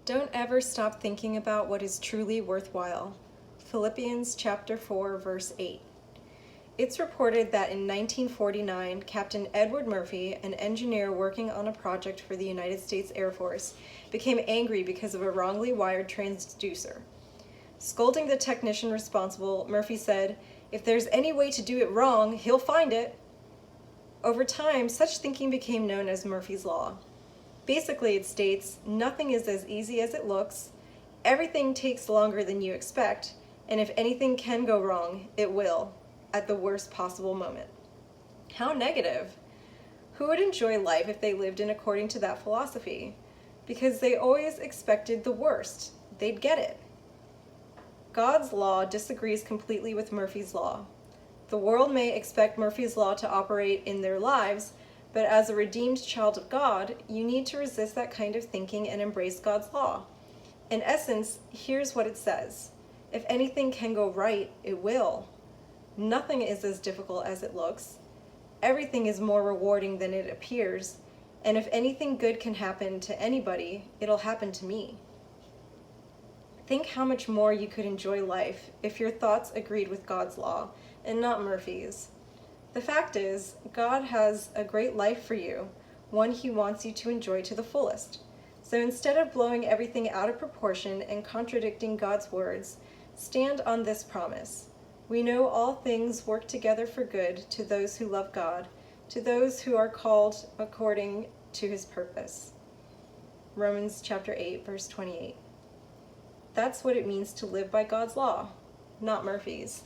Don't ever stop thinking about what is truly worthwhile. Philippians chapter 4, verse 8. It's reported that in 1949, Captain Edward Murphy, an engineer working on a project for the United States Air Force, became angry because of a wrongly wired transducer. Scolding the technician responsible, Murphy said, "If there's any way to do it wrong, he'll find it." Over time, such thinking became known as Murphy's Law. Basically, it states, nothing is as easy as it looks, everything takes longer than you expect, and if anything can go wrong, it will, at the worst possible moment. How negative! Who would enjoy life if they lived in according to that philosophy? Because they always expected the worst. They'd get it. God's law disagrees completely with Murphy's Law. The world may expect Murphy's Law to operate in their lives, but as a redeemed child of God, you need to resist that kind of thinking and embrace God's law. In essence, here's what it says. If anything can go right, it will. Nothing is as difficult as it looks. Everything is more rewarding than it appears. And if anything good can happen to anybody, it'll happen to me. Think how much more you could enjoy life if your thoughts agreed with God's law and not Murphy's. The fact is, God has a great life for you, one He wants you to enjoy to the fullest. So instead of blowing everything out of proportion and contradicting God's words, stand on this promise. We know all things work together for good to those who love God, to those who are called according to His purpose. Romans chapter 8, verse 28. That's what it means to live by God's law, not Murphy's.